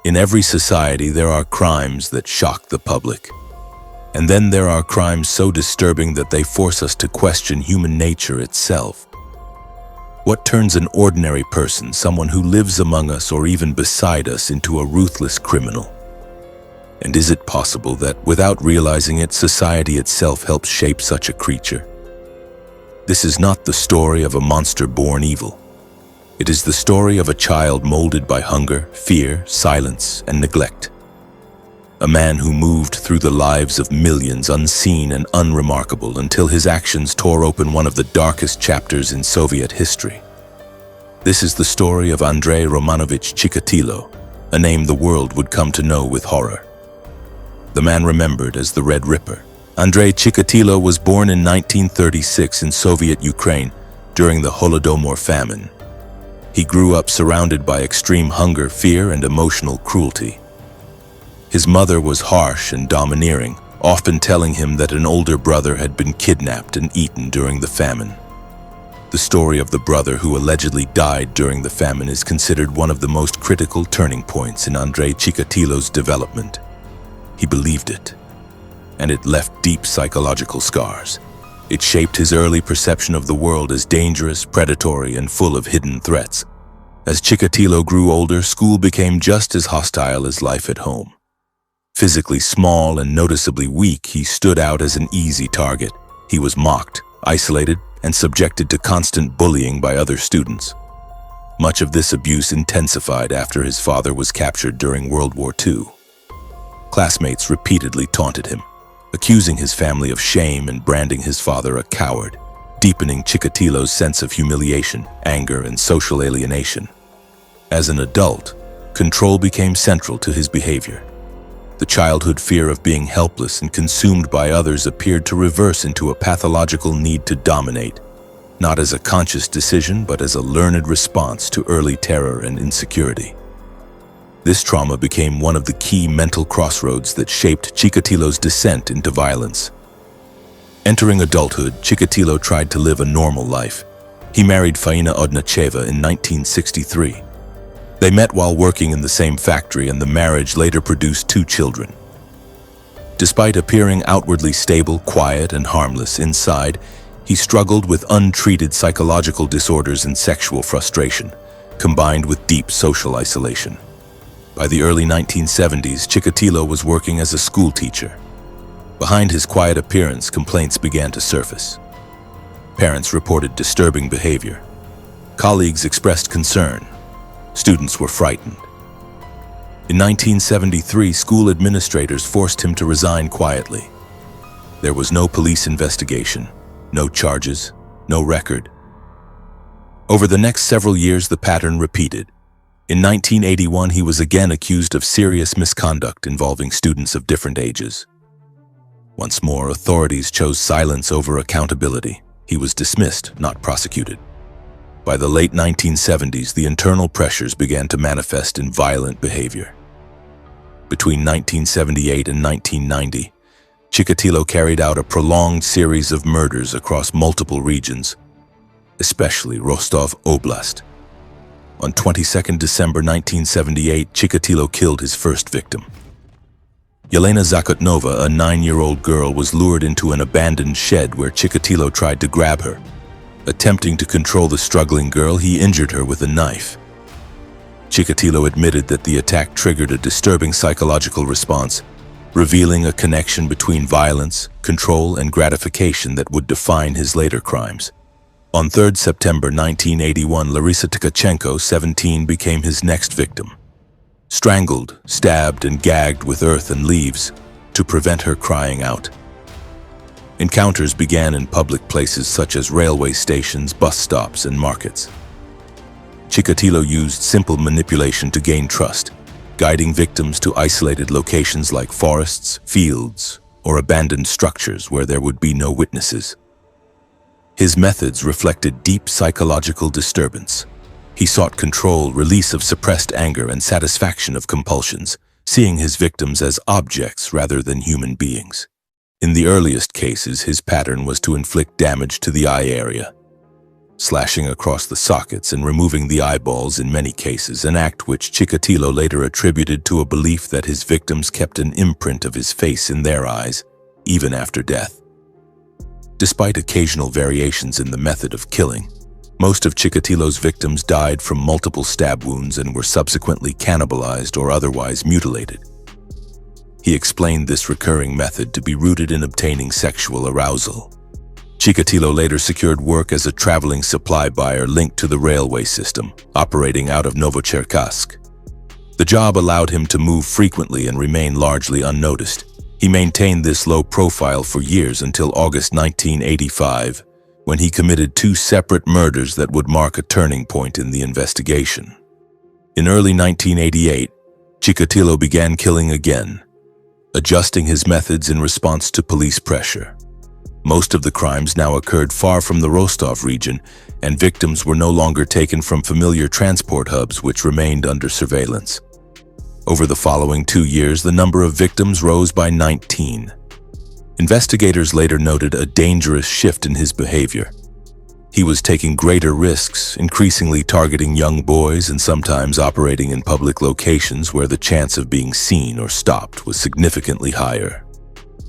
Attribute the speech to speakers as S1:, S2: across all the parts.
S1: In every society, there are crimes that shock the public. And then there are crimes so disturbing that they force us to question human nature itself. What turns an ordinary person, someone who lives among us or even beside us, into a ruthless criminal? And is it possible that, without realizing it, society itself helps shape such a creature? This is not the story of a monster born evil. It is the story of a child molded by hunger, fear, silence, and neglect. A man who moved through the lives of millions unseen and unremarkable until his actions tore open one of the darkest chapters in Soviet history. This is the story of Andrei Romanovich Chikatilo, a name the world would come to know with horror. The man remembered as the Red Ripper. Andrei Chikatilo was born in 1936 in Soviet Ukraine during the Holodomor famine. He grew up surrounded by extreme hunger, fear, and emotional cruelty. His mother was harsh and domineering, often telling him that an older brother had been kidnapped and eaten during the famine. The story of the brother who allegedly died during the famine is considered one of the most critical turning points in Andrei Chikatilo's development. He believed it, and it left deep psychological scars. It shaped his early perception of the world as dangerous, predatory, and full of hidden threats. As Chikatilo grew older, school became just as hostile as life at home. Physically small and noticeably weak, he stood out as an easy target. He was mocked, isolated, and subjected to constant bullying by other students. Much of this abuse intensified after his father was captured during World War II. Classmates repeatedly taunted him, accusing his family of shame and branding his father a coward, deepening Chikatilo's sense of humiliation, anger, and social alienation. As an adult, control became central to his behavior. The childhood fear of being helpless and consumed by others appeared to reverse into a pathological need to dominate, not as a conscious decision but as a learned response to early terror and insecurity. This trauma became one of the key mental crossroads that shaped Chikatilo's descent into violence. Entering adulthood, Chikatilo tried to live a normal life. He married Faina Odnacheva in 1963. They met while working in the same factory, and the marriage later produced 2 children. Despite appearing outwardly stable, quiet, and harmless, inside, he struggled with untreated psychological disorders and sexual frustration, combined with deep social isolation. By the early 1970s, Chikatilo was working as a school teacher. Behind his quiet appearance, complaints began to surface. Parents reported disturbing behavior. Colleagues expressed concern. Students were frightened. In 1973, school administrators forced him to resign quietly. There was no police investigation, no charges, no record. Over the next several years, the pattern repeated. In 1981, he was again accused of serious misconduct involving students of different ages. Once more, authorities chose silence over accountability. He was dismissed, not prosecuted. By the late 1970s, the internal pressures began to manifest in violent behavior. Between 1978 and 1990, Chikatilo carried out a prolonged series of murders across multiple regions, especially Rostov Oblast. On 22 December 1978, Chikatilo killed his first victim. Yelena Zakotnova, a 9-year-old girl, was lured into an abandoned shed where Chikatilo tried to grab her. Attempting to control the struggling girl, he injured her with a knife. Chikatilo admitted that the attack triggered a disturbing psychological response, revealing a connection between violence, control, and gratification that would define his later crimes. On 3 September 1981, Larisa Tkachenko, 17, became his next victim. Strangled, stabbed, and gagged with earth and leaves to prevent her crying out. Encounters began in public places such as railway stations, bus stops, and markets. Chikatilo used simple manipulation to gain trust, guiding victims to isolated locations like forests, fields, or abandoned structures where there would be no witnesses. His methods reflected deep psychological disturbance. He sought control, release of suppressed anger, and satisfaction of compulsions, seeing his victims as objects rather than human beings. In the earliest cases, his pattern was to inflict damage to the eye area. slashing across the sockets and removing the eyeballs in many cases, an act which Chikatilo later attributed to a belief that his victims kept an imprint of his face in their eyes, even after death. Despite occasional variations in the method of killing, most of Chikatilo's victims died from multiple stab wounds and were subsequently cannibalized or otherwise mutilated. He explained this recurring method to be rooted in obtaining sexual arousal. Chikatilo later secured work as a traveling supply buyer linked to the railway system, operating out of Novocherkassk. The job allowed him to move frequently and remain largely unnoticed. He maintained this low profile for years until August 1985, when he committed 2 separate murders that would mark a turning point in the investigation. In early 1988, Chikatilo began killing again, adjusting his methods in response to police pressure. Most of the crimes now occurred far from the Rostov region, and victims were no longer taken from familiar transport hubs which remained under surveillance. Over the following 2 years, the number of victims rose by 19. Investigators later noted a dangerous shift in his behavior. He was taking greater risks, increasingly targeting young boys and sometimes operating in public locations where the chance of being seen or stopped was significantly higher.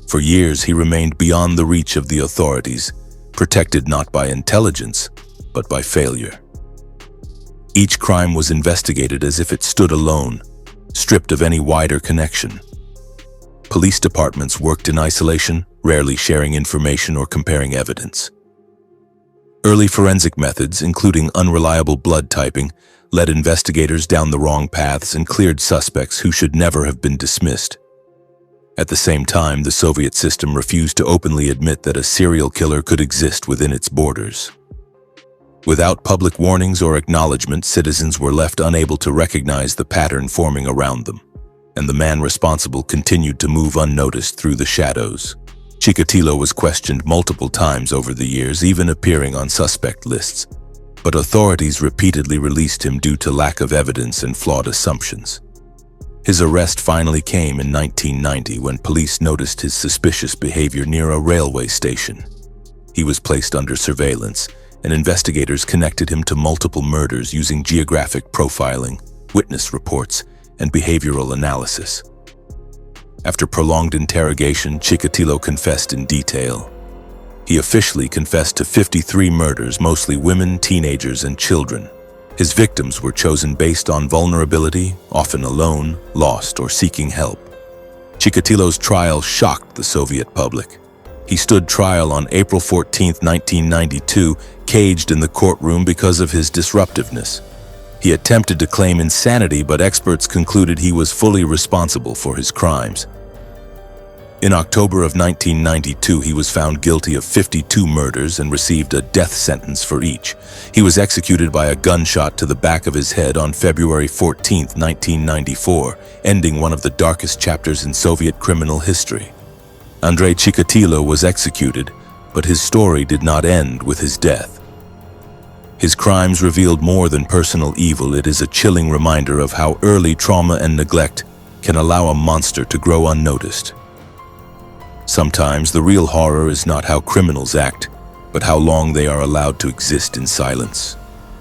S1: For years, he remained beyond the reach of the authorities, protected not by intelligence, but by failure. Each crime was investigated as if it stood alone, stripped of any wider connection. Police departments worked in isolation, rarely sharing information or comparing evidence. Early forensic methods, including unreliable blood typing, led investigators down the wrong paths and cleared suspects who should never have been dismissed. At the same time, the Soviet system refused to openly admit that a serial killer could exist within its borders. Without public warnings or acknowledgement, citizens were left unable to recognize the pattern forming around them, and the man responsible continued to move unnoticed through the shadows. Chikatilo was questioned multiple times over the years, even appearing on suspect lists, but authorities repeatedly released him due to lack of evidence and flawed assumptions. His arrest finally came in 1990 when police noticed his suspicious behavior near a railway station. He was placed under surveillance, and investigators connected him to multiple murders using geographic profiling, witness reports, and behavioral analysis. After prolonged interrogation, Chikatilo confessed in detail. He officially confessed to 53 murders, mostly women, teenagers, and children. His victims were chosen based on vulnerability, often alone, lost, or seeking help. Chikatilo's trial shocked the Soviet public. He stood trial on April 14, 1992, caged in the courtroom because of his disruptiveness. He attempted to claim insanity, but experts concluded he was fully responsible for his crimes. In October of 1992, he was found guilty of 52 murders and received a death sentence for each. He was executed by a gunshot to the back of his head on February 14, 1994, ending one of the darkest chapters in Soviet criminal history. Andrei Chikatilo was executed, but his story did not end with his death. His crimes revealed more than personal evil. It is a chilling reminder of how early trauma and neglect can allow a monster to grow unnoticed. Sometimes the real horror is not how criminals act, but how long they are allowed to exist in silence.